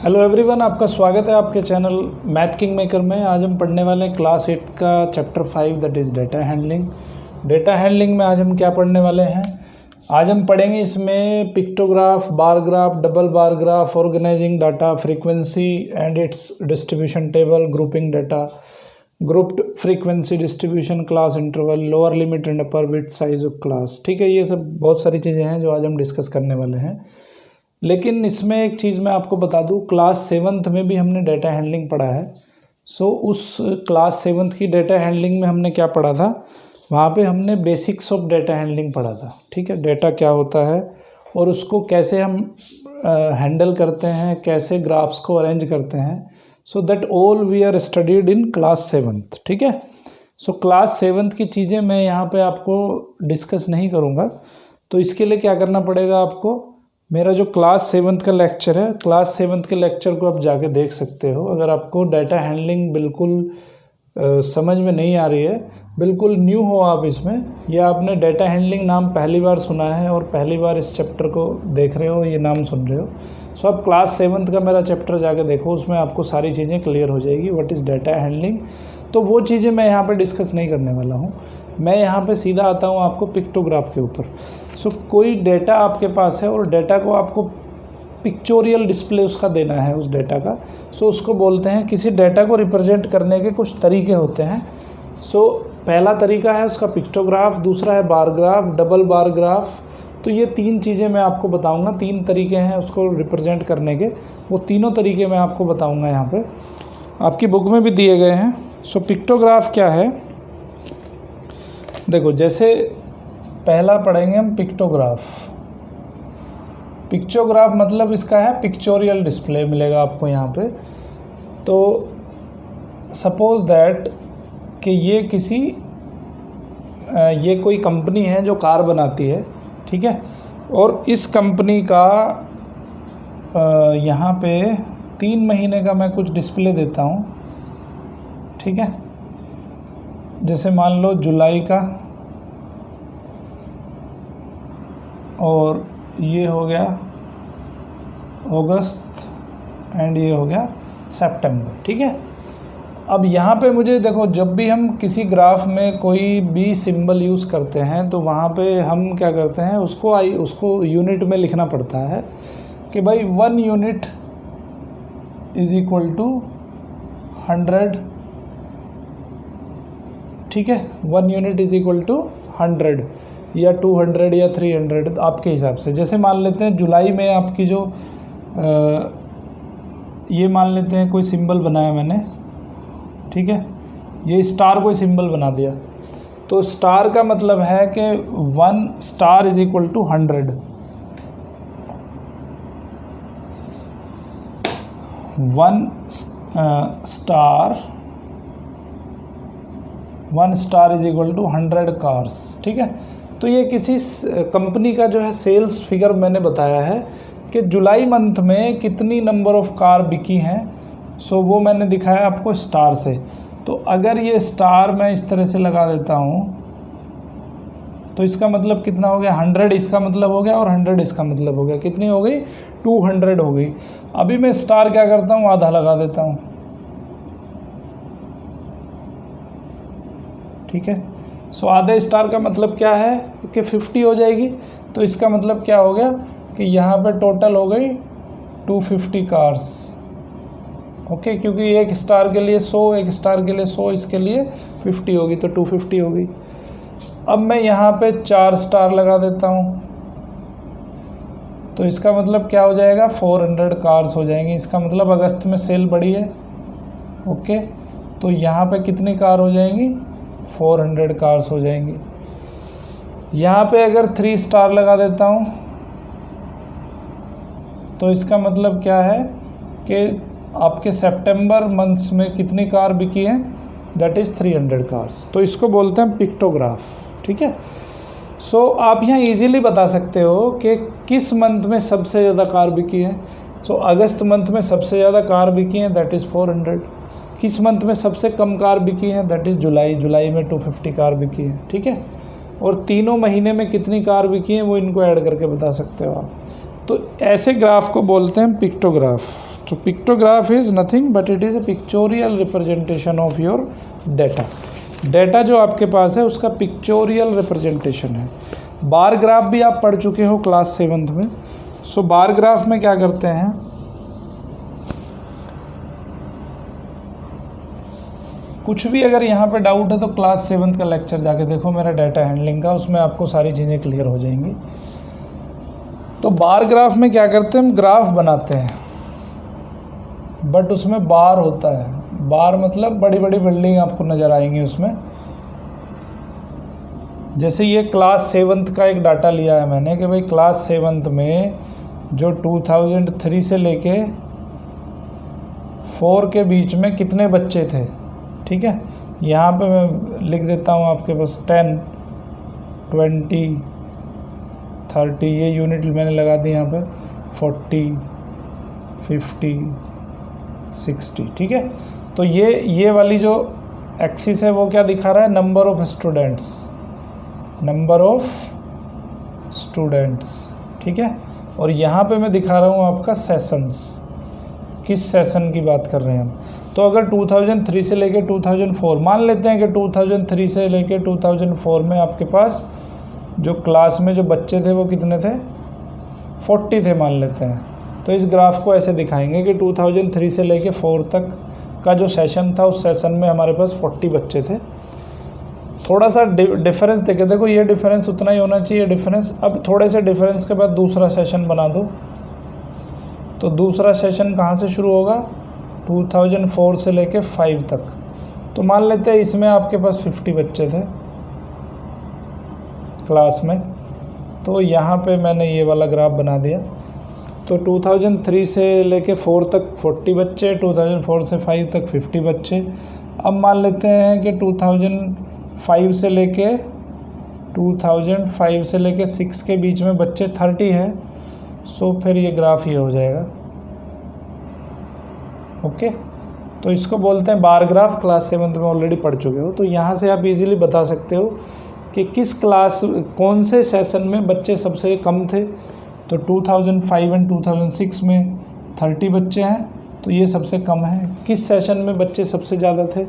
Hello everyone, आपका स्वागत है आपके चैनल मैथ किंग मेकर में। आज हम पढ़ने वाले हैं क्लास 8 का chapter 5 that is data handling. Data handling में आज हम क्या पढ़ने वाले हैं? आज हम पढ़ेंगे इसमें pictograph, bar graph, double bar graph, organizing data, frequency and its distribution table, grouping data, grouped frequency distribution, class interval, lower limit and upper bit size of class. ठीक है, ये सब बहुत सारी चीज़ें हैं जो आज हम डिस्कस करने वाले हैं। लेकिन इसमें एक चीज़ मैं आपको बता दूं, क्लास 7th में भी हमने डेटा हैंडलिंग पढ़ा है। उस क्लास 7th की डेटा हैंडलिंग में हमने क्या पढ़ा था? वहाँ पे हमने बेसिक्स ऑफ डेटा हैंडलिंग पढ़ा था। ठीक है, डेटा क्या होता है और उसको कैसे हम हैंडल करते हैं, कैसे ग्राफ्स को अरेंज करते हैं। So that all we are studied in class 7th। ठीक है, क्लास 7th की चीज़ें मैं यहाँ पे आपको डिस्कस नहीं करूँगा। तो इसके लिए क्या करना पड़ेगा आपको? मेरा जो क्लास 7th का लेक्चर है, क्लास 7th के लेक्चर को आप जाके देख सकते हो। अगर आपको डाटा हैंडलिंग बिल्कुल समझ में नहीं आ रही है, बिल्कुल न्यू हो आप इसमें, या आपने डाटा हैंडलिंग नाम पहली बार सुना है और पहली बार इस चैप्टर को देख रहे हो, ये नाम सुन रहे हो, आप क्लास 7th का मेरा चैप्टर जाके देखो, उसमें आपको सारी चीज़ें क्लियर हो जाएगी व्हाट इज़ डाटा हैंडलिंग। तो वो चीज़ें मैं यहाँ पर डिस्कस नहीं करने वाला हूँ। मैं यहाँ पे सीधा आता हूँ आपको पिक्टोग्राफ के ऊपर। कोई डेटा आपके पास है और डेटा को आपको पिक्चोरियल डिस्प्ले उसका देना है, उस डेटा का। उसको बोलते हैं, किसी डेटा को रिप्रेजेंट करने के कुछ तरीके होते हैं। पहला तरीका है उसका पिक्टोग्राफ, दूसरा है बार ग्राफ, डबल बार ग्राफ। तो ये तीन चीज़ें मैं आपको बताऊँगा। तीन तरीके हैं उसको रिप्रेजेंट करने के, वो तीनों तरीके मैं आपको बताऊँगा। यहाँ पर आपकी बुक में भी दिए गए हैं। पिक्टोग्राफ क्या है? देखो, जैसे पहला पढ़ेंगे हम पिक्टोग्राफ। पिक्चोग्राफ मतलब इसका है पिक्चोरियल डिस्प्ले मिलेगा आपको यहाँ पे। तो सपोज दैट कि ये कोई कंपनी है जो कार बनाती है। ठीक है, और इस कंपनी का यहाँ पे 3 महीने का मैं कुछ डिस्प्ले देता हूँ। ठीक है, जैसे मान लो जुलाई का, और ये हो गया अगस्त, एंड ये हो गया सितंबर। ठीक है, अब यहाँ पे मुझे देखो, जब भी हम किसी ग्राफ में कोई भी सिंबल यूज़ करते हैं तो वहाँ पे हम क्या करते हैं, उसको यूनिट में लिखना पड़ता है कि भाई 1 यूनिट इज़ इक्वल टू 100। ठीक है, 1 यूनिट इज़ इक्वल टू 100 या 200 या 300 आपके हिसाब से। जैसे मान लेते हैं जुलाई में आपकी जो ये मान लेते हैं कोई सिंबल बनाया मैंने। ठीक है, ये स्टार कोई सिंबल बना दिया, तो स्टार का मतलब है कि 1 star is equal to 100। 1 star is equal to 100 cars. ठीक है, तो ये किसी कंपनी का जो है सेल्स फिगर मैंने बताया है कि जुलाई मंथ में कितनी नंबर ऑफ कार बिकी हैं। वो मैंने दिखाया आपको स्टार से। तो अगर ये स्टार मैं इस तरह से लगा देता हूँ तो इसका मतलब कितना हो गया? 100 इसका मतलब हो गया और 100 इसका मतलब हो गया। कितनी हो गई? 200 हो गई। अभी मैं स्टार क्या करता हूँ, आधा लगा देता हूँ। ठीक है, आधे स्टार का मतलब क्या है कि 50 हो जाएगी। तो इसका मतलब क्या हो गया कि यहाँ पे टोटल हो गई 250 कार्स। ओके, क्योंकि एक स्टार के लिए 100, एक स्टार के लिए 100, इसके लिए 50 होगी, तो 250 होगी। अब मैं यहाँ पे 4 स्टार लगा देता हूँ, तो इसका मतलब क्या हो जाएगा? 400 कार्स हो जाएंगी। इसका मतलब अगस्त में सेल बढ़ी है। ओके, तो यहाँ पे कितनी कार हो जाएंगी? 400 कार्स हो जाएंगी। यहाँ पे अगर 3 स्टार लगा देता हूँ तो इसका मतलब क्या है कि आपके सितंबर मंथ्स में कितनी कार बिकी हैं? That is 300 cars. तो इसको बोलते हैं पिक्टोग्राफ। ठीक है, आप यहाँ इजीली बता सकते हो कि किस मंथ में सबसे ज़्यादा कार बिकी है। अगस्त मंथ में सबसे ज़्यादा कार बिकी हैं, दैट इज़ 400। किस मंथ में सबसे कम कार बिकी हैं? दैट इज़ जुलाई। जुलाई में 250 कार बिकी है। ठीक है, और तीनों महीने में कितनी कार बिकी हैं वो इनको ऐड करके बता सकते हो आप। तो ऐसे ग्राफ को बोलते हैं pictograph. So pictograph is nothing but it is a pictorial representation of your data. Data जो आपके पास है उसका पिक्चोरियल रिप्रेजेंटेशन है। बार ग्राफ भी आप पढ़ चुके हो क्लास 7th में। सो बार ग्राफ में क्या करते हैं, कुछ भी अगर यहाँ पे डाउट है तो क्लास 7th का लेक्चर जाके देखो मेरा डेटा हैंडलिंग का, उसमें आपको सारी चीज़ें क्लियर हो जाएंगी। तो बार ग्राफ में क्या करते हैं, हम ग्राफ बनाते हैं बट उसमें बार होता है। बार मतलब बड़ी बड़ी बिल्डिंग आपको नज़र आएंगी उसमें। जैसे ये क्लास 7th का एक डाटा लिया है मैंने कि भाई क्लास 7th में जो 2003 से लेके 4 के बीच में कितने बच्चे थे, ठीक है। यहाँ पे मैं लिख देता हूँ आपके पास 10, 20, 30, ये यूनिट मैंने लगा दी यहाँ पे 40, 50, 60, ठीक है। तो ये वाली जो एक्सिस है वो क्या दिखा रहा है, number of students, number of students, ठीक है। और यहाँ पे मैं दिखा रहा हूँ आपका सेशंस, किस सेशन की बात कर रहे हैं हम। तो अगर 2003 से लेके 2004 मान लेते हैं कि 2003 से लेके 2004 में आपके पास जो क्लास में जो बच्चे थे वो कितने थे, 40 थे मान लेते हैं। तो इस ग्राफ को ऐसे दिखाएंगे कि 2003 से लेके 4 तक का जो सेशन था उस सेशन में हमारे पास 40 बच्चे थे। थोड़ा सा डिफरेंस देखे, देखो ये डिफरेंस उतना ही होना चाहिए डिफरेंस। अब थोड़े से डिफरेंस के बाद दूसरा सेशन बना दो, तो दूसरा सेशन कहाँ से शुरू होगा, 2004 से लेके 5 तक। तो मान लेते हैं इसमें आपके पास 50 बच्चे थे क्लास में। तो यहाँ पे मैंने ये वाला ग्राफ बना दिया। तो 2003 से लेके 4 तक 40 बच्चे, 2004 से 5 तक 50 बच्चे। अब मान लेते हैं कि 2005 से लेके 6 के बीच में बच्चे 30 हैं। सो फिर ये ग्राफ ये हो जाएगा, ओके। तो इसको बोलते हैं बार ग्राफ। क्लास 7th में ऑलरेडी पढ़ चुके हो, तो यहाँ से आप इजीली बता सकते हो कि किस क्लास, कौन से सेशन में बच्चे सबसे कम थे। तो 2005 एंड 2006 में 30 बच्चे हैं, तो ये सबसे कम है। किस सेशन में बच्चे सबसे ज़्यादा थे,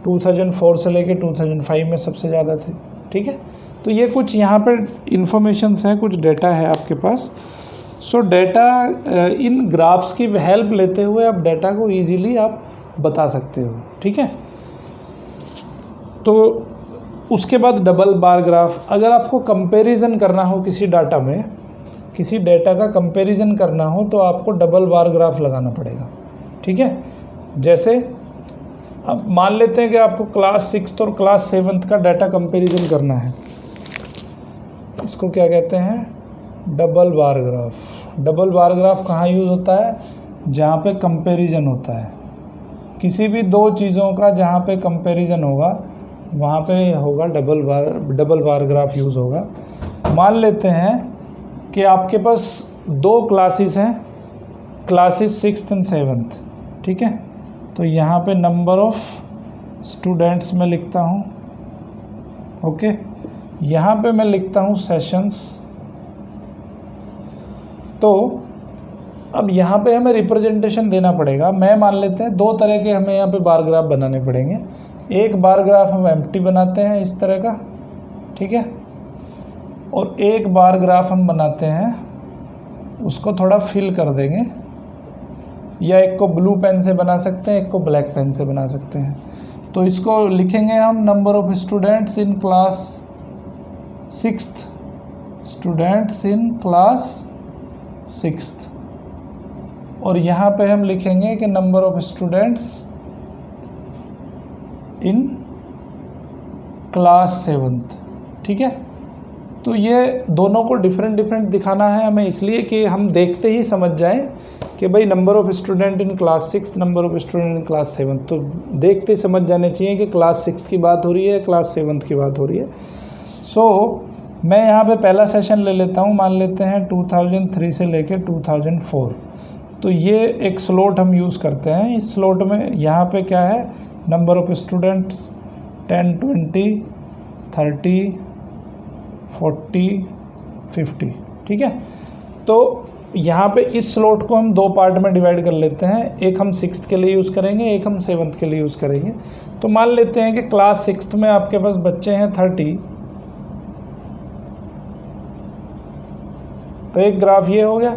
2004 से लेके 2005 में सबसे ज़्यादा थे, ठीक है। तो ये कुछ यहाँ पर इन्फॉर्मेशंस हैं, कुछ डेटा है आपके पास। सो डेटा इन ग्राफ्स की हेल्प लेते हुए आप डेटा को ईजीली आप बता सकते हो, ठीक है। तो उसके बाद डबल बार ग्राफ। अगर आपको कंपैरिजन करना हो किसी डाटा में, किसी डेटा का कंपैरिजन करना हो तो आपको डबल बार ग्राफ लगाना पड़ेगा, ठीक है। जैसे अब मान लेते हैं कि आपको क्लास 6 और क्लास 7th का डाटा कंपैरिजन करना है। इसको क्या कहते हैं, double bar graph. Double bar graph कहाँ यूज़ होता है, जहाँ पे कंपैरिजन होता है। किसी भी दो चीज़ों का जहाँ पे कंपैरिजन होगा वहाँ पे होगा डबल बार ग्राफ यूज़ होगा। मान लेते हैं कि आपके पास 2 क्लासेस हैं, क्लासेस 6th एंड 7th, ठीक है। तो यहाँ पे नंबर ऑफ स्टूडेंट्स में लिखता हूँ, ओके। यहाँ पे मैं लिखता हूँ सेशंस। तो अब यहाँ पे हमें रिप्रेजेंटेशन देना पड़ेगा। मैं मान लेते हैं 2 तरह के हमें यहाँ पे बार ग्राफ बनाने पड़ेंगे। एक बार ग्राफ हम एम्प्टी बनाते हैं इस तरह का, ठीक है। और एक बार ग्राफ हम बनाते हैं उसको थोड़ा फिल कर देंगे, या एक को ब्लू पेन से बना सकते हैं, एक को ब्लैक पेन से बना सकते हैं। तो इसको लिखेंगे हम number of students in class 6th, students in class 6th। और यहाँ पे हम लिखेंगे कि number of students in class 7th, ठीक है। तो ये दोनों को डिफरेंट दिखाना है हमें, इसलिए कि हम देखते ही समझ जाएं कि भाई number of student in class 6th, number of student in class 7th। तो देखते ही समझ जाने चाहिए कि क्लास 6th की बात हो रही है, क्लास 7th की बात हो रही है। सो मैं यहाँ पे पहला सेशन ले लेता हूँ, मान लेते हैं 2003 से लेके 2004। तो ये एक स्लॉट हम यूज़ करते हैं। इस स्लॉट में यहाँ पे क्या है, नंबर ऑफ़ स्टूडेंट्स 10, 20, 30, 40, 50, ठीक है। तो यहाँ पे इस स्लॉट को हम 2 पार्ट में डिवाइड कर लेते हैं, एक हम 6th के लिए यूज़ करेंगे, एक हम 7th के लिए यूज़ करेंगे। तो मान लेते हैं कि क्लास 6th में आपके पास बच्चे हैं 30, तो एक ग्राफ ये हो गया।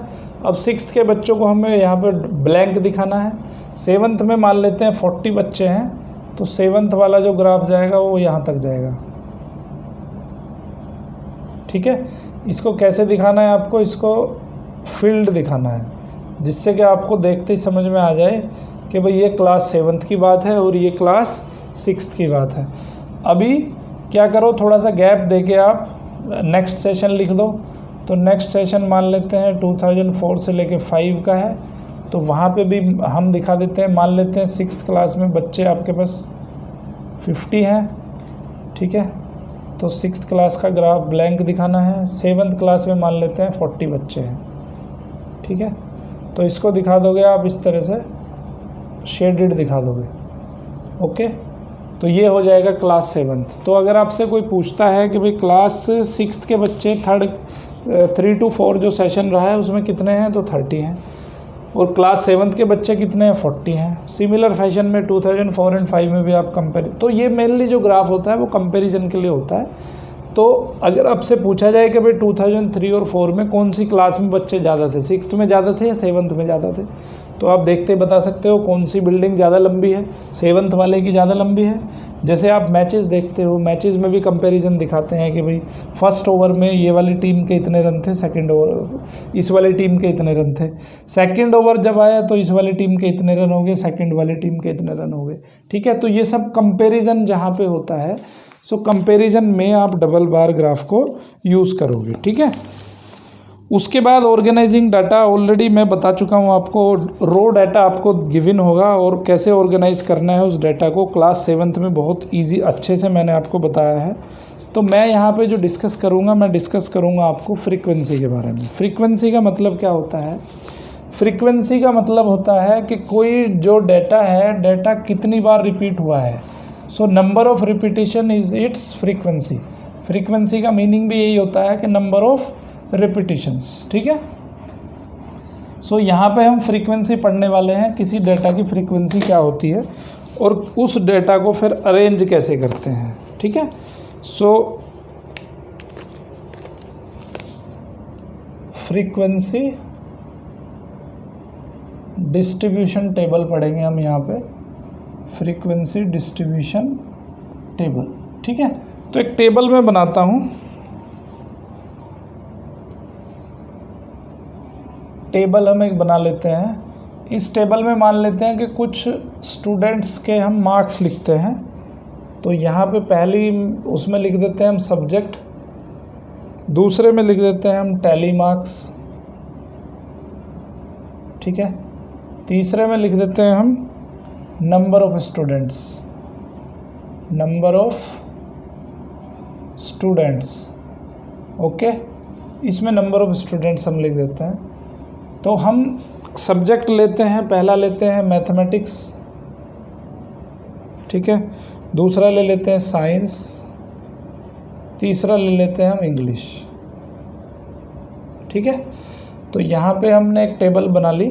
अब 6th के बच्चों को हमें यहाँ पे ब्लैंक दिखाना है। 7th में मान लेते हैं 40 बच्चे हैं, तो 7th वाला जो ग्राफ जाएगा वो यहाँ तक जाएगा। ठीक है, इसको कैसे दिखाना है आपको, इसको फील्ड दिखाना है, जिससे कि आपको देखते ही समझ में आ जाए कि भाई ये क्लास 7th की बात है और ये क्लास 6th की बात है। अभी क्या करो, थोड़ा सा गैप देके आप नेक्स्ट सेशन लिख दो। तो नेक्स्ट सेशन मान लेते हैं 2004 से लेके 5 का है, तो वहाँ पे भी हम दिखा देते हैं। मान लेते हैं 6th क्लास में बच्चे आपके पास 50 हैं। ठीक है, तो 6th क्लास का ग्राफ ब्लैंक दिखाना है। 7th क्लास में मान लेते हैं 40 बच्चे हैं। ठीक है, तो इसको दिखा दोगे आप इस तरह से, शेडेड दिखा दोगे। ओके, तो ये हो जाएगा क्लास 7th। तो अगर आपसे कोई पूछता है कि भाई क्लास 6th के बच्चे 3 to 4 जो सेशन रहा है उसमें कितने हैं, तो 30 हैं, और क्लास 7th के बच्चे कितने हैं, 40 हैं। सिमिलर फैशन में 2004 और 5 में भी आप कंपेयर, तो ये मेनली जो ग्राफ होता है वो कंपैरिजन के लिए होता है। तो अगर आपसे पूछा जाए कि भाई 2003 और 4 में कौन सी क्लास में बच्चे ज़्यादा थे, 6th में ज़्यादा थे या 7th में ज़्यादा थे, तो आप देखते बता सकते हो कौन सी बिल्डिंग ज़्यादा लंबी है, 7th वाले की ज़्यादा लंबी है। जैसे आप मैचेस देखते हो, मैचेस में भी कंपैरिजन दिखाते हैं कि भाई फर्स्ट ओवर में ये वाली टीम के इतने रन थे, सेकंड ओवर इस वाली टीम के इतने रन थे, सेकंड ओवर जब आया तो इस वाली टीम के इतने रन हो गए, सेकंड वाली टीम के इतने रन हो गए। ठीक है, तो ये सब कंपैरिजन जहाँ पे होता है, सो कंपैरिजन में आप डबल बार ग्राफ को यूज़ करोगे। ठीक है, उसके बाद ऑर्गेनाइजिंग डाटा ऑलरेडी मैं बता चुका हूँ आपको। रो डाटा आपको गिवन होगा और कैसे ऑर्गेनाइज करना है उस डाटा को क्लास 7th में बहुत इजी अच्छे से मैंने आपको बताया है। तो मैं यहाँ पे जो डिस्कस करूँगा, मैं डिस्कस करूँगा आपको फ्रीक्वेंसी के बारे में। फ्रीक्वेंसी का मतलब क्या होता है, फ्रीक्वेंसी का मतलब होता है कि कोई जो डाटा है, डाटा कितनी बार रिपीट हुआ है। So number of repetition is it's frequency. Frequency का मीनिंग भी यही होता है कि नंबर ऑफ रिपीटिशंस। ठीक है, सो यहाँ पे हम फ्रीक्वेंसी पढ़ने वाले हैं, किसी डेटा की फ्रीक्वेंसी क्या होती है और उस डेटा को फिर अरेंज कैसे करते हैं। ठीक है, सो फ्रीक्वेंसी डिस्ट्रीब्यूशन टेबल पढ़ेंगे हम यहाँ पे, फ्रीक्वेंसी डिस्ट्रीब्यूशन टेबल। ठीक है, तो एक टेबल मैं बनाता हूँ। टेबल हम एक बना लेते हैं। इस टेबल में मान लेते हैं कि कुछ स्टूडेंट्स के हम मार्क्स लिखते हैं। तो यहाँ पे पहली उसमें लिख देते हैं हम सब्जेक्ट, दूसरे में लिख देते हैं हम टैली मार्क्स। ठीक है, तीसरे में लिख देते हैं हम number of students, number of students. Okay, इसमें नंबर ऑफ स्टूडेंट्स हम लिख देते हैं। तो हम सब्जेक्ट लेते हैं, पहला लेते हैं मैथमेटिक्स। ठीक है, दूसरा ले लेते हैं साइंस, तीसरा ले लेते हैं हम इंग्लिश। ठीक है, तो यहाँ पे हमने एक टेबल बना ली।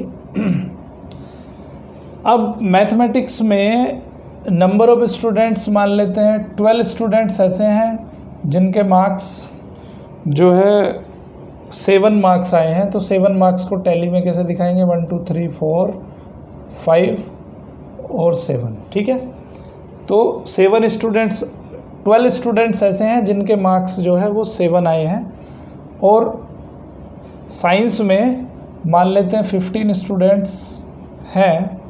अब मैथमेटिक्स में नंबर ऑफ स्टूडेंट्स मान लेते हैं 12 स्टूडेंट्स ऐसे हैं जिनके मार्क्स जो है 7 मार्क्स आए हैं। तो 7 मार्क्स को टैली में कैसे दिखाएंगे, 1 2 3 4 5 और 7। ठीक है, तो 7 स्टूडेंट्स 12 स्टूडेंट्स ऐसे हैं जिनके मार्क्स जो है वो 7 आए हैं। और साइंस में मान लेते हैं 15 स्टूडेंट्स हैं।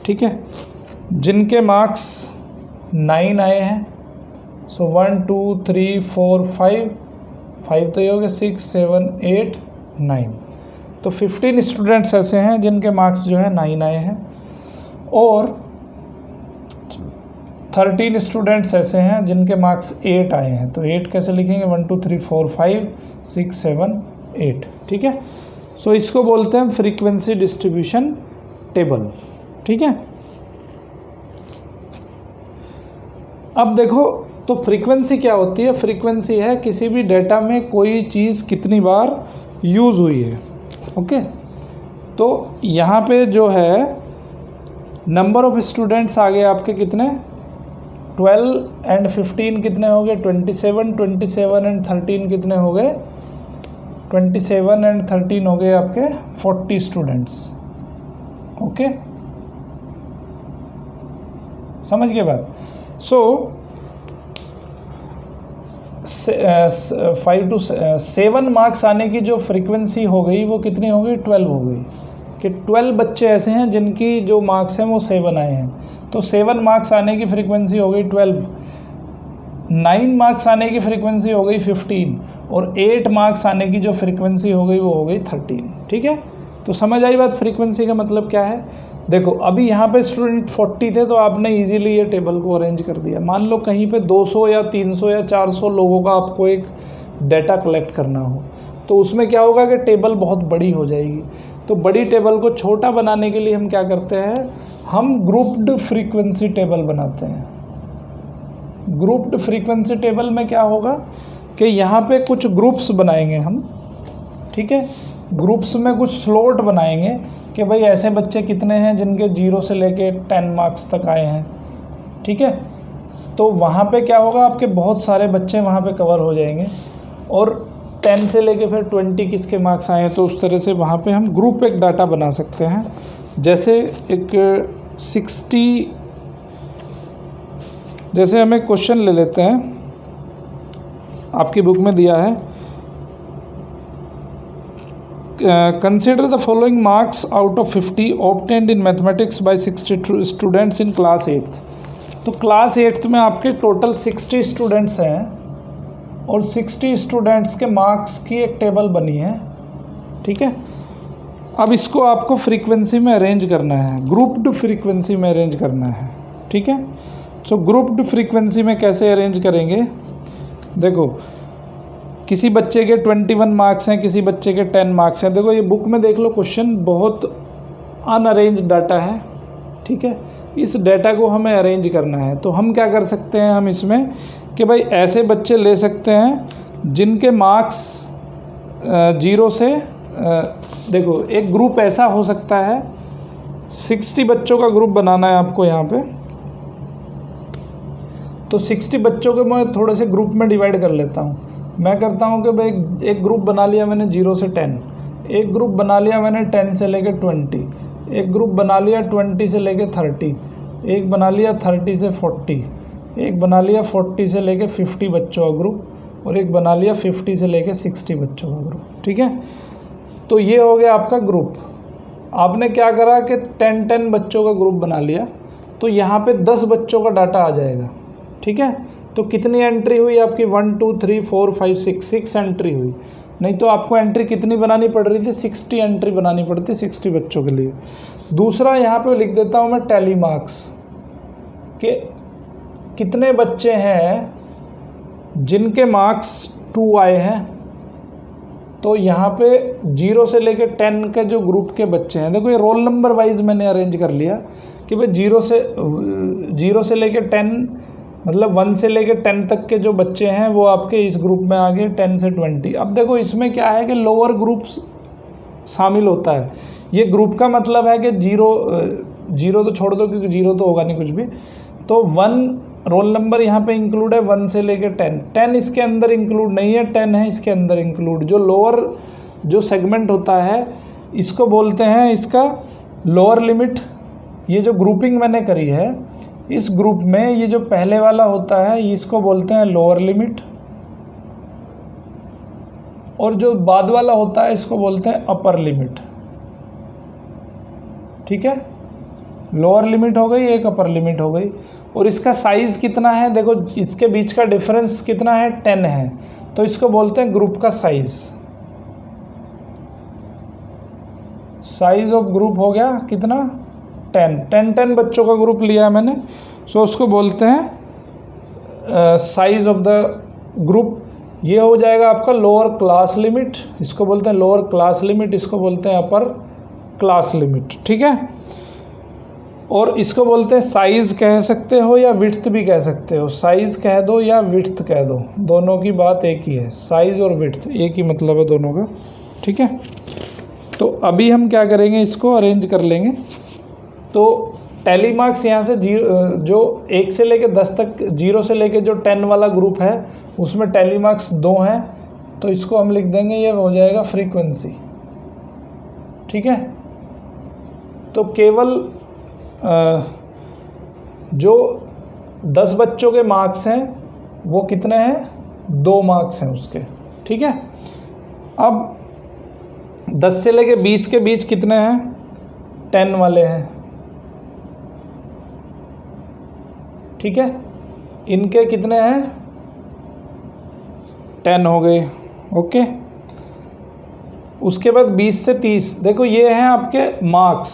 ठीक है, जिनके मार्क्स 9 आए हैं। सो 1 2 3 4 5 तो ये हो गया 6 7 8 9। तो 15 स्टूडेंट्स ऐसे हैं जिनके मार्क्स जो है 9 आए हैं। और 13 स्टूडेंट्स ऐसे हैं जिनके मार्क्स 8 आए हैं। तो 8 कैसे लिखेंगे, 1 2 3 4 5 6 7 8। ठीक है, सो इसको बोलते हैं फ्रीक्वेंसी डिस्ट्रीब्यूशन टेबल। ठीक है, अब देखो तो फ्रीक्वेंसी क्या होती है। फ्रीक्वेंसी है किसी भी डेटा में कोई चीज़ कितनी बार यूज़ हुई है। ओके, तो यहाँ पे जो है नंबर ऑफ स्टूडेंट्स आ गए आपके कितने, 12 एंड 15 कितने हो गए, 27, 27 एंड 13 कितने हो गए, 27 एंड 13 हो गए आपके 40 स्टूडेंट्स। ओके, समझ गए बात। सो 5 to 7 मार्क्स आने की जो फ्रीक्वेंसी हो गई वो कितनी हो गई, 12 हो गई, कि 12 बच्चे ऐसे हैं जिनकी जो मार्क्स हैं वो 7 आए हैं, तो 7 मार्क्स आने की फ्रीक्वेंसी हो गई 12, 9 मार्क्स आने की फ्रीक्वेंसी हो गई 15, और 8 मार्क्स आने की जो फ्रीक्वेंसी हो गई वो हो गई 13। ठीक है, तो समझ आई बात, फ्रीक्वेंसी का मतलब क्या है। देखो अभी यहाँ पे स्टूडेंट 40 थे तो आपने इजीली ये टेबल को अरेंज कर दिया। मान लो कहीं पे 200 या 300 या 400 लोगों का आपको एक डाटा कलेक्ट करना हो, तो उसमें क्या होगा कि टेबल बहुत बड़ी हो जाएगी। तो बड़ी टेबल को छोटा बनाने के लिए हम क्या करते हैं, हम ग्रुप्ड फ्रीक्वेंसी टेबल बनाते हैं। ग्रुप्ड फ्रीक्वेंसी टेबल में क्या होगा कि यहाँ पे कुछ ग्रुप्स बनाएंगे हम, ठीक है, ग्रुप्स में कुछ स्लॉट बनाएंगे कि भाई ऐसे बच्चे कितने हैं जिनके 0 से लेके 10 मार्क्स तक आए हैं। ठीक है, तो वहाँ पे क्या होगा, आपके बहुत सारे बच्चे वहाँ पे कवर हो जाएंगे, और 10 से लेके फिर 20 किसके मार्क्स आए हैं, तो उस तरह से वहाँ पे हम ग्रुप एक डाटा बना सकते हैं। जैसे एक 60, जैसे हमें क्वेश्चन ले लेते हैं, आपकी बुक में दिया है, consider the following marks out of 50 obtained in mathematics bye 60 students in class 8th। तो क्लास 8th में आपके टोटल 60 स्टूडेंट्स हैं, और 60 स्टूडेंट्स के मार्क्स की एक टेबल बनी है। ठीक है, अब इसको आपको फ्रीक्वेंसी में अरेंज करना है, ग्रुप्ड फ्रीक्वेंसी में अरेंज करना है। ठीक है, सो ग्रुप्ड फ्रीक्वेंसी में कैसे अरेंज करेंगे, देखो किसी बच्चे के 21 मार्क्स हैं, किसी बच्चे के 10 मार्क्स हैं। देखो ये बुक में देख लो, क्वेश्चन बहुत अनअरेंज डाटा है। ठीक है, इस डाटा को हमें अरेंज करना है, तो हम क्या कर सकते हैं, हम इसमें कि भाई ऐसे बच्चे ले सकते हैं जिनके मार्क्स 0 से देखो एक ग्रुप ऐसा हो सकता है, 60 बच्चों का ग्रुप बनाना है आपको यहाँ पे, तो 60 बच्चों को मैं थोड़े से ग्रुप में डिवाइड कर लेता हूँ। मैं करता हूँ कि भाई एक ग्रुप बना लिया मैंने 0 से 10, एक ग्रुप बना लिया मैंने 10 से लेके 20, एक ग्रुप बना लिया 20 से लेके 30, एक बना लिया 30 से 40, एक बना लिया 40 से लेके 50 बच्चों का ग्रुप, और एक बना लिया 50 से लेके 60 बच्चों का ग्रुप। ठीक है, तो ये हो गया आपका ग्रुप। आपने क्या करा कि 10 बच्चों का ग्रुप बना लिया, तो यहाँ पे 10 बच्चों का डाटा आ जाएगा। ठीक है, तो कितनी एंट्री हुई आपकी, 1 2 3 4 5 6 एंट्री हुई। नहीं तो आपको एंट्री कितनी बनानी पड़ रही थी, 60 एंट्री बनानी पड़ती 60 बच्चों के लिए। दूसरा यहाँ पे लिख देता हूँ मैं टैली मार्क्स, कि कितने बच्चे हैं जिनके मार्क्स 2 आए हैं। तो यहाँ पे 0 से लेके 10 के जो ग्रुप के बच्चे हैं, देखो ये रोल नंबर वाइज मैंने अरेंज कर लिया कि भाई 0 से लेके 10, मतलब 1 से लेके 10 तक के जो बच्चे हैं वो आपके इस ग्रुप में आ गए 10 से 20। अब देखो इसमें क्या है कि लोअर ग्रुप शामिल होता है। ये ग्रुप का मतलब है कि 0 तो छोड़ दो क्योंकि 0 तो होगा नहीं कुछ भी, तो 1 रोल नंबर यहाँ पे इंक्लूड है 1 से लेके 10 इसके अंदर इंक्लूड नहीं है, 10 है इसके अंदर इंक्लूड। जो लोअर जो सेगमेंट होता है इसको बोलते हैं इसका लोअर लिमिट। ये जो ग्रुपिंग मैंने करी है इस ग्रुप में ये जो पहले वाला होता है इसको बोलते हैं लोअर लिमिट, और जो बाद वाला होता है इसको बोलते हैं अपर लिमिट। ठीक है, लोअर लिमिट हो गई, एक अपर लिमिट हो गई। और इसका साइज़ कितना है, देखो इसके बीच का डिफरेंस कितना है, 10 है, तो इसको बोलते हैं ग्रुप का साइज़। साइज़ ऑफ ग्रुप हो गया कितना, 10 बच्चों का ग्रुप लिया है मैंने, सो उसको बोलते हैं साइज़ ऑफ द ग्रुप। ये हो जाएगा आपका लोअर क्लास लिमिट, इसको बोलते हैं लोअर क्लास लिमिट, इसको बोलते हैं अपर क्लास लिमिट। ठीक है, और इसको बोलते हैं साइज़ कह सकते हो या विड्थ भी कह सकते हो। साइज़ कह दो या विड्थ कह दो, दोनों की बात एक ही है। साइज़ और विड्थ एक ही मतलब है दोनों का। ठीक है, तो अभी हम क्या करेंगे, इसको अरेंज कर लेंगे। तो टैली मार्क्स यहाँ से जो 1 से लेके 10 तक, 0 से लेके जो 10 वाला ग्रुप है उसमें टैली मार्क्स 2 हैं, तो इसको हम लिख देंगे, ये हो जाएगा फ्रीक्वेंसी। ठीक है, तो केवल जो 10 बच्चों के मार्क्स हैं वो कितने हैं, 2 मार्क्स हैं उसके। ठीक है, अब 10 से लेके 20 के बीच कितने हैं, 10 वाले हैं। ठीक है, इनके कितने हैं, 10 हो गए। ओके, उसके बाद 20 से 30, देखो ये हैं आपके मार्क्स,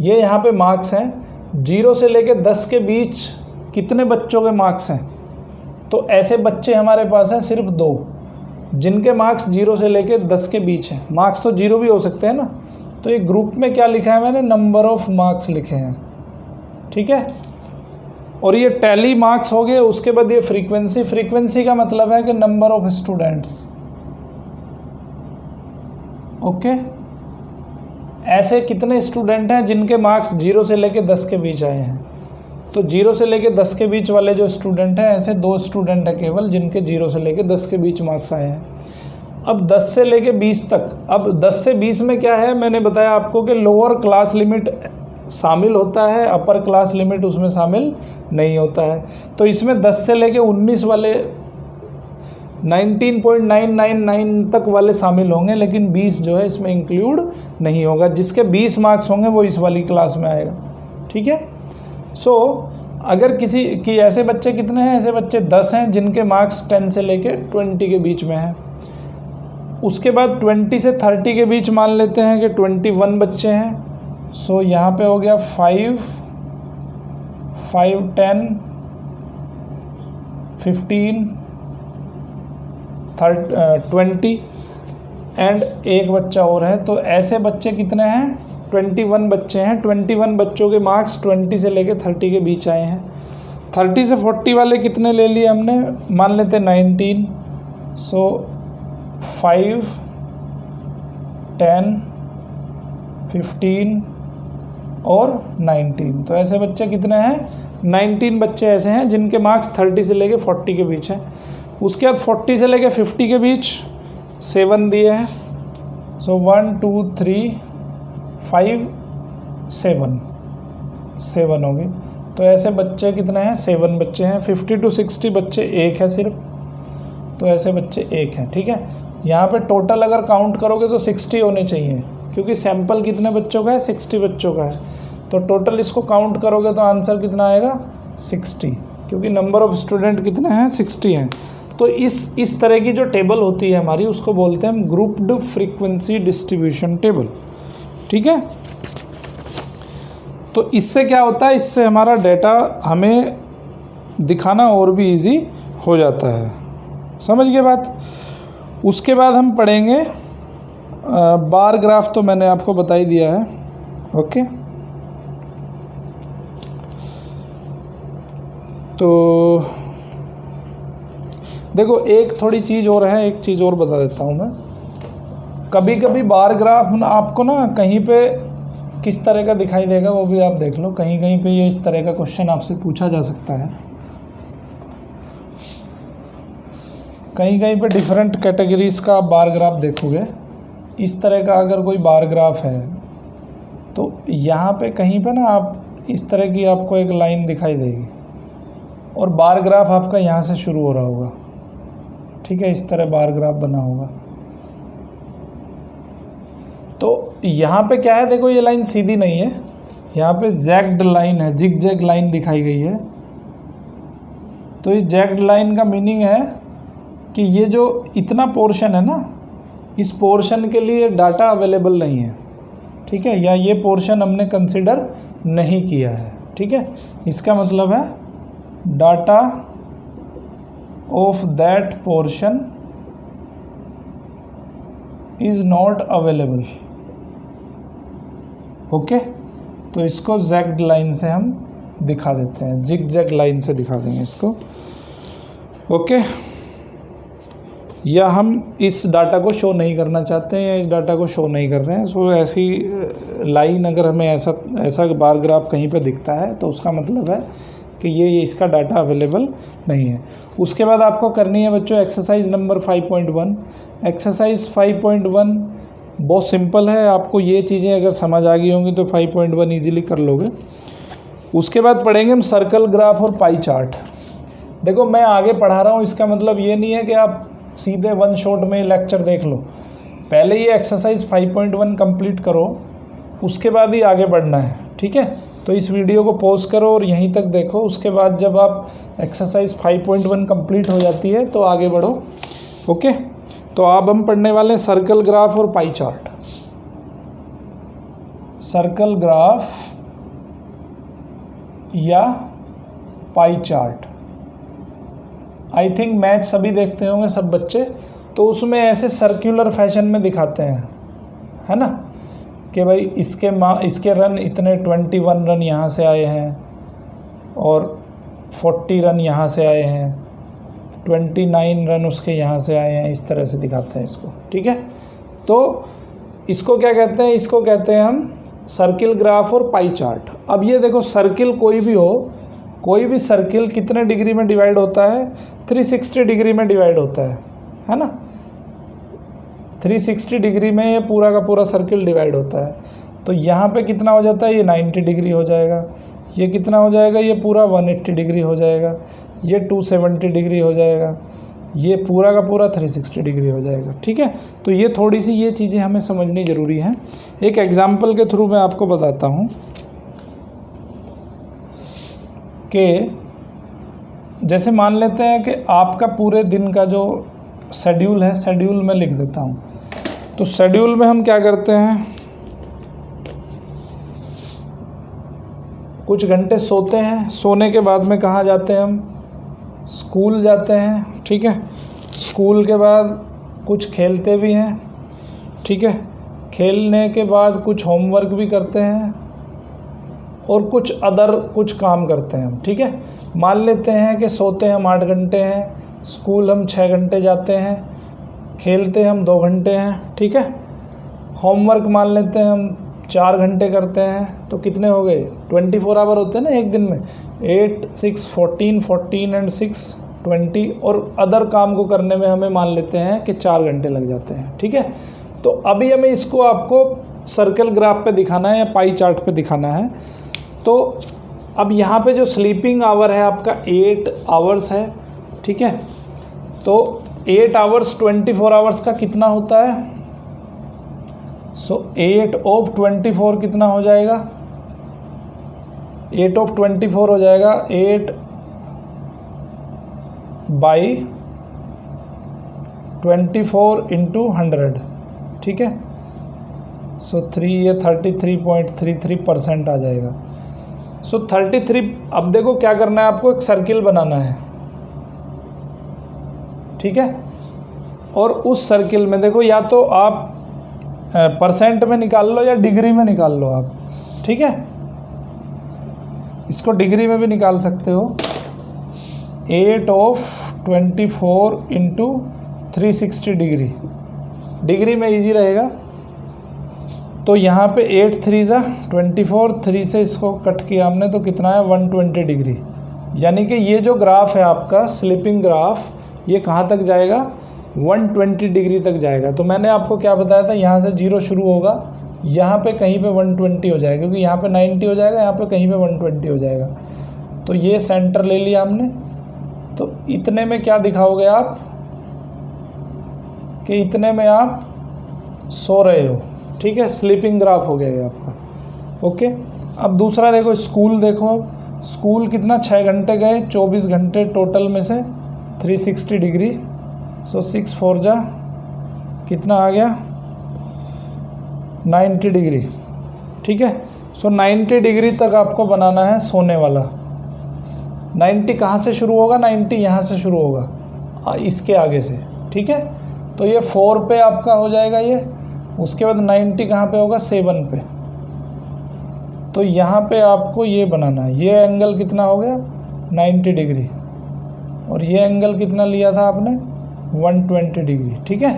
ये यहाँ पे मार्क्स हैं। 0 से लेके 10 के बीच कितने बच्चों के मार्क्स हैं, तो ऐसे बच्चे हमारे पास हैं सिर्फ 2, जिनके मार्क्स 0 से लेके 10 के बीच हैं। मार्क्स तो 0 भी हो सकते हैं ना, तो ये ग्रुप में क्या लिखा है मैंने, नंबर ऑफ मार्क्स लिखे हैं। ठीक है, और ये टैली मार्क्स हो गए। उसके बाद ये फ्रीक्वेंसी, फ्रीक्वेंसी का मतलब है कि नंबर ऑफ स्टूडेंट्स। ओके, ऐसे कितने स्टूडेंट हैं जिनके मार्क्स 0 से लेके 10 के बीच आए हैं, तो 0 से लेके 10 के बीच वाले जो स्टूडेंट हैं, ऐसे 2 स्टूडेंट हैं केवल जिनके 0 से लेके 10 के बीच मार्क्स आए हैं। अब 10 से लेके 20 तक, अब 10 से 20 में क्या है, मैंने बताया आपको कि लोअर क्लास लिमिट शामिल होता है, अपर क्लास लिमिट उसमें शामिल नहीं होता है। तो इसमें 10 से लेके 19 वाले 19.999 तक वाले शामिल होंगे, लेकिन 20 जो है इसमें इंक्लूड नहीं होगा। जिसके 20 मार्क्स होंगे वो इस वाली क्लास में आएगा। ठीक है, सो अगर किसी की ऐसे बच्चे कितने हैं, ऐसे बच्चे 10 हैं जिनके मार्क्स 10 से लेके 20 के बीच में हैं। उसके बाद 20 से 30 के बीच मान लेते हैं कि 21 बच्चे हैं। सो यहाँ पे हो गया 5, 10, 15, 20 एंड एक बच्चा और है। तो ऐसे बच्चे कितने हैं, 21 बच्चे हैं। 21 बच्चों के मार्क्स 20 से लेके 30 के बीच आए हैं। 30 से 40 वाले कितने ले लिए हमने, मान लेते 19। सो 5, 10, 15 और 19। तो ऐसे बच्चे कितने हैं, 19 बच्चे ऐसे हैं जिनके मार्क्स 30 से लेके 40 के बीच हैं। उसके बाद 40 से लेके 50 के बीच 7 दिए हैं। सो 1, 2, 3, 5, 7 होगी। तो ऐसे बच्चे कितने हैं, 7 बच्चे हैं। 50 to 60 बच्चे एक है सिर्फ, तो ऐसे बच्चे एक हैं। ठीक है, यहाँ पे टोटल अगर काउंट करोगे तो 60 होने चाहिए, क्योंकि सैंपल कितने बच्चों का है, 60 बच्चों का है। तो टोटल इसको काउंट करोगे तो आंसर कितना आएगा, 60, क्योंकि नंबर ऑफ स्टूडेंट कितने हैं, 60 हैं। तो इस तरह की जो टेबल होती है हमारी, उसको बोलते हैं हम ग्रुप्ड फ्रीक्वेंसी डिस्ट्रीब्यूशन टेबल। ठीक है, तो इससे क्या होता है, इससे हमारा डेटा हमें दिखाना और भी इजी हो जाता है। समझ गए बात। उसके बाद हम पढ़ेंगे बार ग्राफ, तो मैंने आपको बता ही दिया है। ओके, तो देखो एक थोड़ी चीज़ और है, एक चीज़ और बता देता हूँ मैं। कभी कभी बार ग्राफ आपको ना कहीं पे किस तरह का दिखाई देगा वो भी आप देख लो। कहीं कहीं पे ये इस तरह का क्वेश्चन आपसे पूछा जा सकता है। कहीं कहीं पे डिफरेंट कैटेगरीज का आप बार ग्राफ देखोगे। इस तरह का अगर कोई बार ग्राफ है तो यहाँ पे कहीं पे ना आप इस तरह की आपको एक लाइन दिखाई देगी और बार ग्राफ आपका यहाँ से शुरू हो रहा होगा। ठीक है, इस तरह बार ग्राफ बना होगा। तो यहाँ पे क्या है, देखो ये लाइन सीधी नहीं है, यहाँ पे जैग्ड लाइन है, जिग जैग लाइन दिखाई गई है। तो इस जैग्ड लाइन का मीनिंग है कि ये जो इतना पोर्शन है ना, इस पोर्शन के लिए डाटा अवेलेबल नहीं है। ठीक है, या ये पोर्शन हमने कंसिडर नहीं किया है। ठीक है, इसका मतलब है data of that portion is not available. Okay, तो इसको जैग्ड लाइन से हम दिखा देते हैं, जिग जैग लाइन से दिखा देंगे इसको। ओके, या हम इस डाटा को शो नहीं करना चाहते हैं या इस डाटा को शो नहीं कर रहे हैं। सो ऐसी लाइन अगर हमें ऐसा बार ग्राफ कहीं पे दिखता है तो उसका मतलब है कि ये इसका डाटा अवेलेबल नहीं है। उसके बाद आपको करनी है बच्चों एक्सरसाइज नंबर 5.1। एक्सरसाइज 5.1 बहुत सिंपल है, आपको ये चीज़ें अगर समझ आ गई होंगी तो 5.1 ईजिली कर लोगे। उसके बाद पढ़ेंगे हम सर्कल ग्राफ और पाई चार्ट। देखो मैं आगे पढ़ा रहा हूँ, इसका मतलब ये नहीं है कि आप सीधे वन शॉट में लेक्चर देख लो। पहले ये एक्सरसाइज 5.1 कंप्लीट करो, उसके बाद ही आगे बढ़ना है, ठीक है। तो इस वीडियो को पॉज करो और यहीं तक देखो, उसके बाद जब आप एक्सरसाइज 5.1 कंप्लीट हो जाती है तो आगे बढ़ो, ओके। तो अब हम पढ़ने वाले हैं सर्कल ग्राफ और पाई चार्ट। सर्कल ग्राफ या pie chart, I think match सभी देखते होंगे सब बच्चे, तो उसमें ऐसे सर्कुलर फैशन में दिखाते हैं, है ना, कि भाई इसके रन इतने 21 रन यहाँ से आए हैं और 40 रन यहाँ से आए हैं, 29 रन उसके यहाँ से आए हैं, इस तरह से दिखाते हैं इसको, ठीक है। तो इसको क्या कहते हैं, इसको कहते हैं हम सर्किल ग्राफ और पाई चार्ट। अब ये देखो सर्किल कोई भी हो, कोई भी सर्किल कितने डिग्री में डिवाइड होता है, 360 डिग्री में डिवाइड होता है ना। 360 डिग्री में ये पूरा का पूरा सर्किल डिवाइड होता है। तो यहाँ पे कितना हो जाता है, ये 90 डिग्री हो जाएगा, ये कितना हो जाएगा, ये पूरा 180 डिग्री हो जाएगा, ये 270 डिग्री हो जाएगा, ये पूरा का पूरा 360 डिग्री हो जाएगा, ठीक है। तो ये थोड़ी सी ये चीज़ें हमें समझनी ज़रूरी हैं। एक एग्जाम्पल के थ्रू मैं आपको बताता हूँ कि जैसे मान लेते हैं कि आपका पूरे दिन का जो शेड्यूल है, शेड्यूल में लिख देता हूँ। तो शेड्यूल में हम क्या करते हैं, कुछ घंटे सोते हैं, सोने के बाद में कहाँ जाते हैं हम, स्कूल जाते हैं, ठीक है। स्कूल के बाद कुछ खेलते भी हैं, ठीक है। खेलने के बाद कुछ होमवर्क भी करते हैं और कुछ काम करते हैं हम, ठीक है। मान लेते हैं कि सोते हम 8 घंटे हैं, स्कूल हम 6 घंटे जाते हैं, खेलते हम 2 घंटे हैं, ठीक है। होमवर्क मान लेते हैं हम 4 घंटे करते हैं, तो कितने हो गए, 24 आवर होते हैं ना एक दिन में, 8 6 14 14 एंड 6 20, और अदर काम को करने में हमें मान लेते हैं कि 4 घंटे लग जाते हैं, ठीक है। तो अभी हमें इसको आपको सर्कल ग्राफ पे दिखाना है या पाई चार्ट पे दिखाना है। तो अब यहाँ पे जो स्लीपिंग आवर है आपका 8 आवर्स है, ठीक है। तो 8 आवर्स 24 आवर्स का कितना होता है, सो 8 ऑफ 24 कितना हो जाएगा, 8 ऑफ 24 हो जाएगा 8 बाई 24 इंटू 100, ठीक है। सो 33.33% आ जाएगा। सो 33, अब देखो क्या करना है आपको, एक सर्किल बनाना है, ठीक है। और उस सर्किल में देखो या तो आप परसेंट में निकाल लो या डिग्री में निकाल लो आप, ठीक है। इसको डिग्री में भी निकाल सकते हो। 8 ऑफ 24 इंटू 360 डिग्री में इजी रहेगा। तो यहाँ पे 8 3 जा 24, 3 से इसको कट किया हमने तो कितना है 120 डिग्री। यानी कि ये जो ग्राफ है आपका स्लिपिंग ग्राफ, ये कहाँ तक जाएगा, 120 डिग्री तक जाएगा। तो मैंने आपको क्या बताया था, यहाँ से 0 शुरू होगा, यहाँ पे कहीं पे 120 हो जाएगा, क्योंकि यहाँ पे 90 हो जाएगा, यहाँ पे कहीं पे 120 हो जाएगा। तो ये सेंटर ले लिया हमने। तो इतने में क्या दिखाओगे आप कि इतने में आप सो रहे हो, ठीक है। स्लीपिंग ग्राफ हो गया ये आपका, ओके। अब दूसरा देखो, स्कूल देखो, स्कूल कितना 6 घंटे गए, 24 घंटे टोटल में से 360 डिग्री। सो 6 4 जा कितना आ गया 90 डिग्री, ठीक है। सो 90 डिग्री तक आपको बनाना है सोने वाला। 90 कहाँ से शुरू होगा, 90 यहाँ से शुरू होगा इसके आगे से, ठीक है। तो ये 4 पे आपका हो जाएगा ये, उसके बाद 90 कहाँ पे होगा 7 पे। तो यहाँ पे आपको ये बनाना है। ये एंगल कितना हो गया 90 डिग्री, और ये एंगल कितना लिया था आपने 120 डिग्री, ठीक है।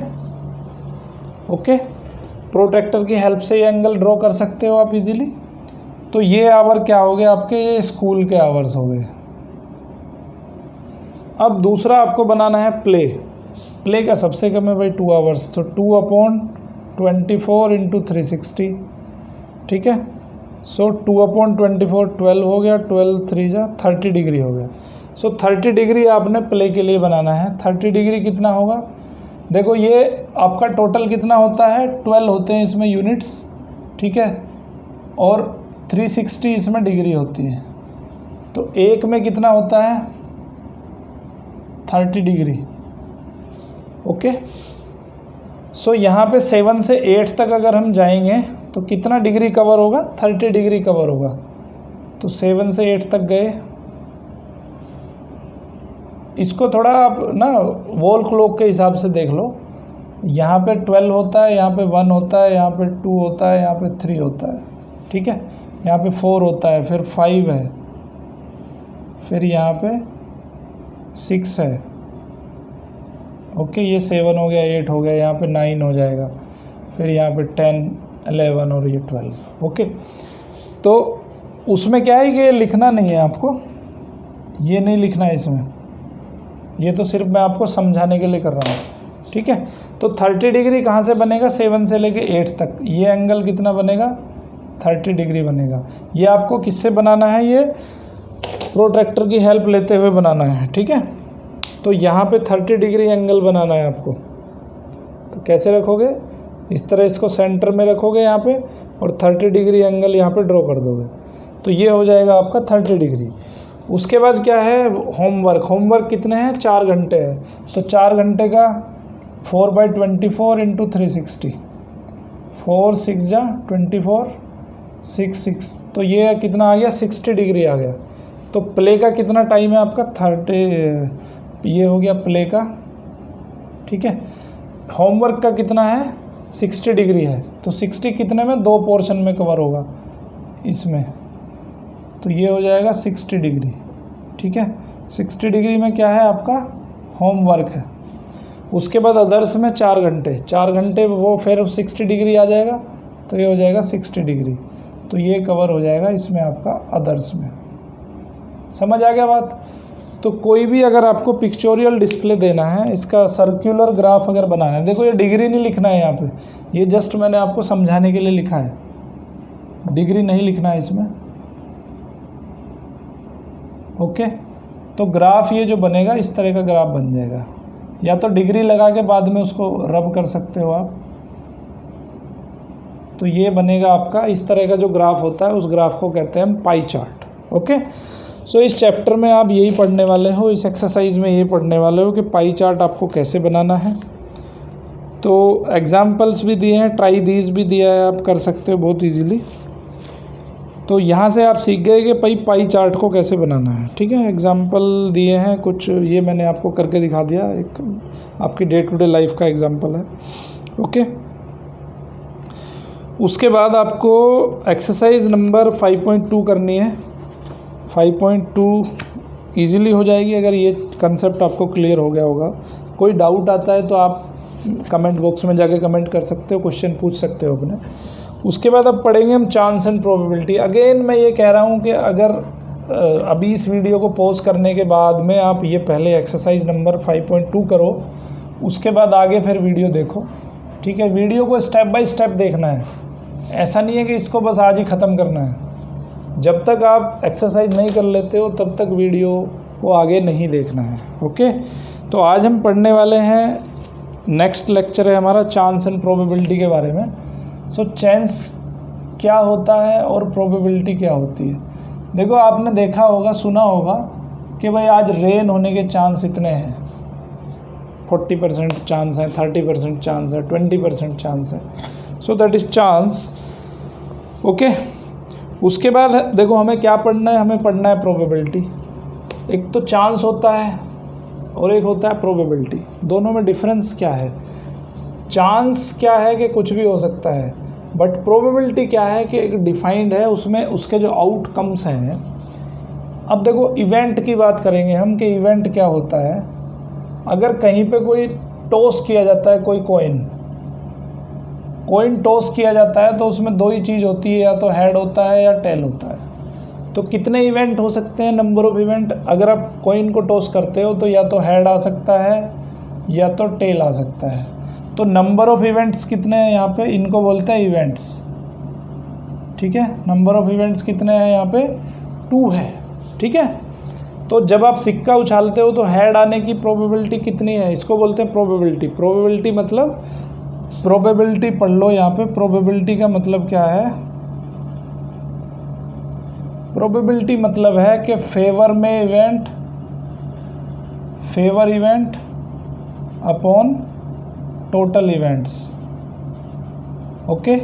ओके, प्रोट्रैक्टर की हेल्प से ये एंगल ड्रॉ कर सकते हो आप इजीली। तो ये आवर क्या हो गए आपके, ये स्कूल के आवर्स हो गए। अब दूसरा आपको बनाना है प्ले का सबसे कम है भाई 2 आवर्स, तो 2/24 × 360, ठीक है। सो 2/24 12 हो गया, 12 3 जा 30 डिग्री हो गया। सो 30 डिग्री आपने प्ले के लिए बनाना है। 30 डिग्री कितना होगा, देखो ये आपका टोटल कितना होता है, 12 होते हैं इसमें यूनिट्स, ठीक है, और 360 इसमें डिग्री होती है, तो एक में कितना होता है 30 डिग्री। ओके, सो यहाँ पे 7 से 8 तक अगर हम जाएंगे तो कितना डिग्री कवर होगा, 30 डिग्री कवर होगा। तो 7 से 8 तक गए, इसको थोड़ा आप ना वॉल क्लॉक के हिसाब से देख लो। यहाँ पे 12 होता है, यहाँ पे 1 होता है, यहाँ पे 2 होता है, यहाँ पे 3 होता है, ठीक है, यहाँ पे 4 होता है, फिर 5 है, फिर यहाँ पे 6 है। ओके, ये 7 हो गया, 8 हो गया, यहाँ पे 9 हो जाएगा, फिर यहाँ पे 10 11 और ये 12। ओके, तो उसमें क्या है कि ये लिखना नहीं है आपको, ये नहीं लिखना है इसमें, ये तो सिर्फ मैं आपको समझाने के लिए कर रहा हूँ, ठीक है। तो 30 डिग्री कहाँ से बनेगा, 7 से लेके 8 तक, ये एंगल कितना बनेगा 30 डिग्री बनेगा। ये आपको किससे बनाना है, ये प्रोट्रैक्टर की हेल्प लेते हुए बनाना है, ठीक है। तो यहाँ पे 30 डिग्री एंगल बनाना है आपको। तो कैसे रखोगे, इस तरह इसको सेंटर में रखोगे यहाँ पे, और 30 डिग्री एंगल यहाँ पे ड्रॉ कर दोगे, तो ये हो जाएगा आपका 30 डिग्री। उसके बाद क्या है, होमवर्क कितने हैं, 4 घंटे है, तो 4 घंटे का 4/24 × 360, 4 6 जा 24, 6 तो ये कितना आ गया 60 डिग्री आ गया। तो प्ले का कितना टाइम है आपका 30, ये हो गया प्ले का, ठीक है। होमवर्क का कितना है 60 डिग्री है, तो 60 कितने में, 2 पोर्शन में कवर होगा इसमें, तो ये हो जाएगा 60 डिग्री, ठीक है। 60 डिग्री में क्या है आपका होमवर्क है। उसके बाद अदर्स में 4 घंटे वो फिर 60 डिग्री आ जाएगा, तो ये हो जाएगा 60 डिग्री, तो ये कवर हो जाएगा इसमें आपका अदर्स में। समझ आ गया बात। तो कोई भी अगर आपको पिक्चोरियल डिस्प्ले देना है, इसका सर्कुलर ग्राफ अगर बनाना है, देखो ये डिग्री नहीं लिखना है यहाँ पे, ये जस्ट मैंने आपको समझाने के लिए लिखा है, डिग्री नहीं लिखना है इसमें। ओके, तो ग्राफ ये जो बनेगा इस तरह का ग्राफ बन जाएगा, या तो डिग्री लगा के बाद में उसको रब कर सकते हो आप। तो ये बनेगा आपका इस तरह का जो ग्राफ होता है, उस ग्राफ को कहते हैं हम पाई चार्ट। ओके, सो इस चैप्टर में आप यही पढ़ने वाले हो, इस एक्सरसाइज में यही पढ़ने वाले हो कि पाई चार्ट आपको कैसे बनाना है। तो एग्जाम्पल्स भी दिए हैं, ट्राई दीज भी दिया है, आप कर सकते हो बहुत इजीली। तो यहाँ से आप सीख गए कि पाई चार्ट को कैसे बनाना है, ठीक है। एग्जाम्पल दिए हैं कुछ, ये मैंने आपको करके दिखा दिया, एक आपकी डे टू डे लाइफ का एग्जाम्पल है। ओके, उसके बाद आपको एक्सरसाइज नंबर 5.2 करनी है। 5.2 ईज़िली हो जाएगी अगर ये कंसेप्ट आपको क्लियर हो गया होगा। कोई डाउट आता है तो आप कमेंट बॉक्स में जाके कमेंट कर सकते हो, क्वेश्चन पूछ सकते हो अपने। उसके बाद अब पढ़ेंगे हम चांस एंड प्रोबेबिलिटी। अगेन मैं ये कह रहा हूँ कि अगर अभी इस वीडियो को पॉज करने के बाद में आप ये पहले एक्सरसाइज नंबर 5.2 करो, उसके बाद आगे फिर वीडियो देखो, ठीक है। वीडियो को स्टेप बाय स्टेप देखना है, ऐसा नहीं है कि इसको बस आज ही ख़त्म करना है। जब तक आप एक्सरसाइज नहीं कर लेते हो तब तक वीडियो को आगे नहीं देखना है। ओके, तो आज हम पढ़ने वाले हैं, नेक्स्ट लेक्चर है हमारा चांस एंड प्रोबेबिलिटी के बारे में। सो चांस क्या होता है और प्रोबेबिलिटी क्या होती है। देखो आपने देखा होगा, सुना होगा कि भाई आज रेन होने के चांस इतने हैं, 40% चांस है, 30% चांस है, 20% चांस है। So that is chance. Okay, उसके बाद देखो हमें क्या पढ़ना है, हमें पढ़ना है प्रोबेबिलिटी। एक तो चांस होता है और एक होता है प्रोबेबिलिटी। दोनों में डिफरेंस क्या है? चांस क्या है कि कुछ भी हो सकता है, बट प्रोबेबिलिटी क्या है कि एक डिफाइंड है, उसमें उसके जो आउटकम्स हैं। अब देखो इवेंट की बात करेंगे हम कि इवेंट क्या होता है। अगर कहीं पे कोई टॉस किया जाता है कोई कॉइन टॉस किया जाता है तो उसमें दो ही चीज़ होती है, या तो हेड होता है या टेल होता है। तो कितने इवेंट हो सकते हैं, नंबर ऑफ इवेंट। अगर आप कॉइन को टॉस करते हो तो या तो हेड आ सकता है या तो टेल आ सकता है। तो नंबर ऑफ इवेंट्स कितने हैं यहाँ पे, इनको बोलते हैं इवेंट्स। ठीक है, नंबर ऑफ इवेंट्स कितने हैं यहाँ पे, 2 है। ठीक है, तो जब आप सिक्का उछालते हो तो हेड आने की प्रोबेबिलिटी कितनी है, इसको बोलते हैं प्रोबेबिलिटी। प्रोबेबिलिटी मतलब प्रोबेबिलिटी पढ़ लो यहाँ पे। प्रोबेबिलिटी का मतलब क्या है, प्रोबेबिलिटी मतलब है कि favour event upon total events. Okay,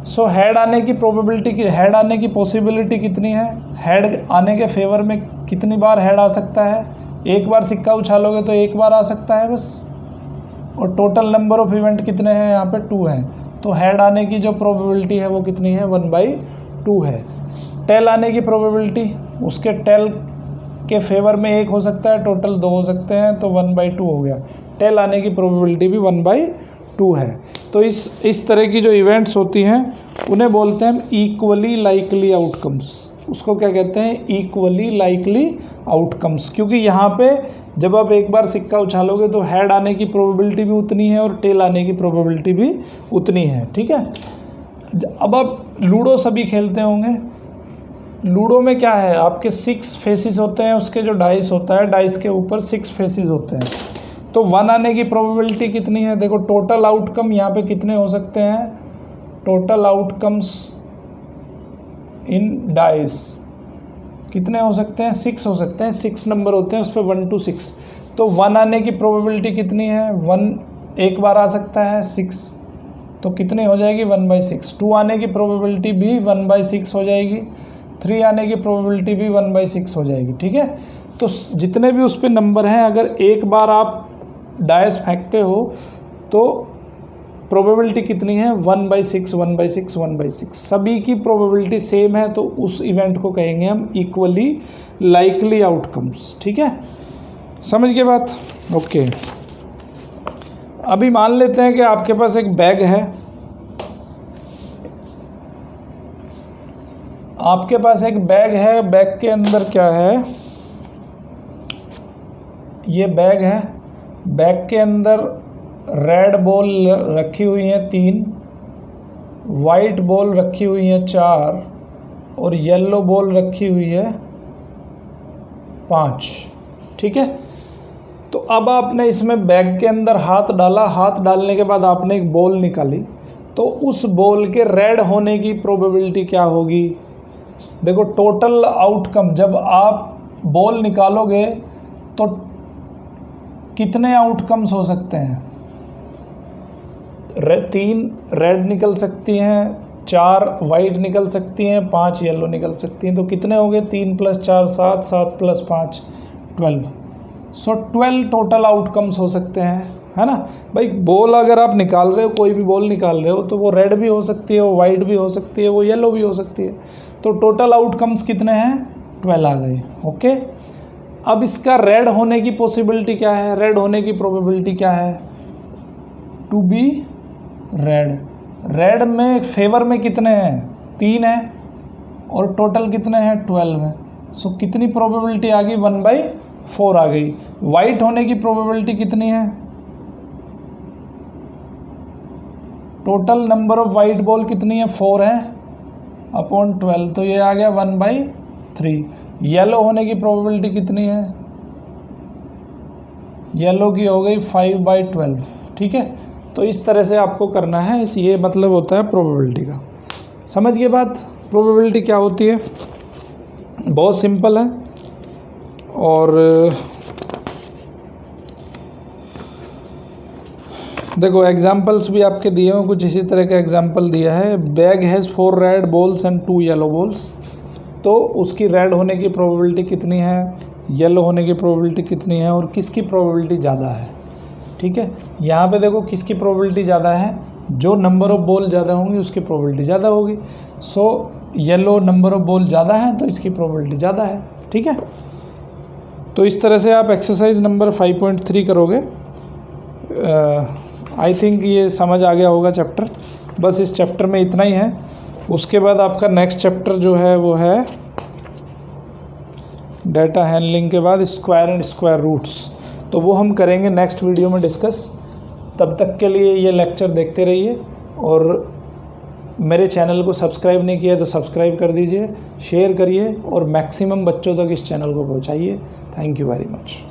so head आने की प्रोबेबिलिटी, हेड आने की पॉसिबिलिटी कितनी है, हेड आने के फेवर में कितनी बार हेड आ सकता है, एक बार सिक्का उछालोगे तो एक बार आ सकता है बस। और टोटल नंबर ऑफ इवेंट कितने हैं यहाँ पे, 2 हैं। तो हेड आने की जो प्रोबेबिलिटी है वो कितनी है, 1/2 है। टेल आने की प्रोबेबिलिटी, उसके टेल के फेवर में 1 हो सकता है, टोटल 2 हो सकते हैं, तो 1/2 हो गया। टेल आने की प्रोबेबिलिटी भी 1/2 है। तो इस तरह की जो इवेंट्स होती हैं उन्हें बोलते हैं हम इक्वली लाइकली आउटकम्स। उसको क्या कहते हैं, इक्वली लाइकली आउटकम्स। क्योंकि यहाँ पे जब आप एक बार सिक्का उछालोगे तो हेड आने की प्रोबेबिलिटी भी उतनी है और टेल आने की प्रोबेबिलिटी भी उतनी है। ठीक है, अब आप लूडो सभी खेलते होंगे। लूडो में क्या है, आपके 6 फेसिस होते हैं, उसके जो डाइस होता है, डाइस के ऊपर 6 फेसिस होते हैं। तो 1 आने की प्रोबेबिलिटी कितनी है, देखो टोटल आउटकम यहाँ पे कितने हो सकते हैं, टोटल आउटकम्स इन डाइस कितने हो सकते हैं, 6 हो सकते हैं। 6 नंबर होते हैं, उस पर 1 to 6। तो 1 आने की प्रोबेबिलिटी कितनी है, 1 एक बार आ सकता है, 6, तो कितनी हो जाएगी, 1/6। 2 आने की प्रोबेबिलिटी भी 1/6 हो जाएगी। 3 आने की प्रोबेबिलिटी भी 1/6 हो जाएगी। ठीक है, तो जितने भी उस पर नंबर हैं, अगर एक बार आप डायस फेंकते हो तो प्रोबेबिलिटी कितनी है, 1/6 1/6 1/6। सभी की प्रोबेबिलिटी सेम है तो उस इवेंट को कहेंगे हम इक्वली लाइकली आउटकम्स। ठीक है, समझ गए बात। ओके, अभी मान लेते हैं कि आपके पास एक बैग है, आपके पास एक बैग है, बैग के अंदर क्या है, ये बैग है, बैग के अंदर रेड बॉल रखी हुई हैं 3, वाइट बॉल रखी हुई हैं 4 और येलो बॉल रखी हुई है 5। ठीक है, तो अब आपने इसमें बैग के अंदर हाथ डाला, हाथ डालने के बाद आपने एक बॉल निकाली, तो उस बॉल के रेड होने की प्रोबेबिलिटी क्या होगी। देखो टोटल आउटकम, जब आप बॉल निकालोगे तो कितने आउटकम्स हो सकते हैं, 3 रेड निकल सकती हैं, 4 वाइट निकल सकती हैं, 5 येलो निकल सकती हैं। तो कितने हो गए, 3 + 4 7, 7 + 5 12। सो 12 टोटल आउटकम्स हो सकते हैं, है ना भाई। बॉल अगर आप निकाल रहे हो, कोई भी बॉल निकाल रहे हो, तो वो रेड भी हो सकती है, वो वाइट भी हो सकती है, वो येलो भी हो सकती है। तो टोटल आउटकम्स कितने हैं, 12 आ गए। ओके, अब इसका रेड होने की पॉसिबिलिटी क्या है, रेड होने की प्रोबेबिलिटी क्या है, टू बी रेड। रेड में फेवर में कितने हैं, 3 है और टोटल कितने हैं, 12 है। सो कितनी प्रोबेबिलिटी आ गई, 1/4 आ गई। वाइट होने की प्रोबेबिलिटी कितनी है, total number of white ball कितनी है, 4 है अपॉन 12, तो ये आ गया 1/3। येलो होने की प्रोबेबिलिटी कितनी है, येलो की हो गई 5/12। ठीक है, तो इस तरह से आपको करना है, ये मतलब होता है प्रोबेबिलिटी का। समझ गए बात, प्रोबेबिलिटी क्या होती है, बहुत सिंपल है। और देखो एग्जाम्पल्स भी आपके दिए हुए, कुछ इसी तरह का एग्जाम्पल दिया है। Bag has 4 red balls and 2 yellow balls, तो उसकी रेड होने की प्रोबेबिलिटी कितनी है, येलो होने की प्रोबेबिलिटी कितनी है और किसकी प्रोबेबिलिटी ज़्यादा है। ठीक है, यहाँ पे देखो किसकी प्रोबेबिलिटी ज़्यादा है, जो नंबर ऑफ बॉल ज़्यादा होंगी उसकी प्रोबेबिलिटी ज़्यादा होगी। So yellow number of ball ज़्यादा है तो इसकी प्रोबेबिलिटी ज़्यादा है। ठीक है, तो इस तरह से आप एक्सरसाइज नंबर 5.3 करोगे आई थिंक ये समझ आ गया होगा चैप्टर। बस इस चैप्टर में इतना ही है। उसके बाद आपका नेक्स्ट चैप्टर जो है वो है डेटा हैंडलिंग के बाद स्क्वायर एंड स्क्वायर रूट्स, तो वो हम करेंगे नेक्स्ट वीडियो में डिस्कस। तब तक के लिए ये लेक्चर देखते रहिए और मेरे चैनल को सब्सक्राइब नहीं किया तो सब्सक्राइब कर दीजिए, शेयर करिए और मैक्सिमम बच्चों तक इस चैनल को पहुंचाइए। Thank you very much.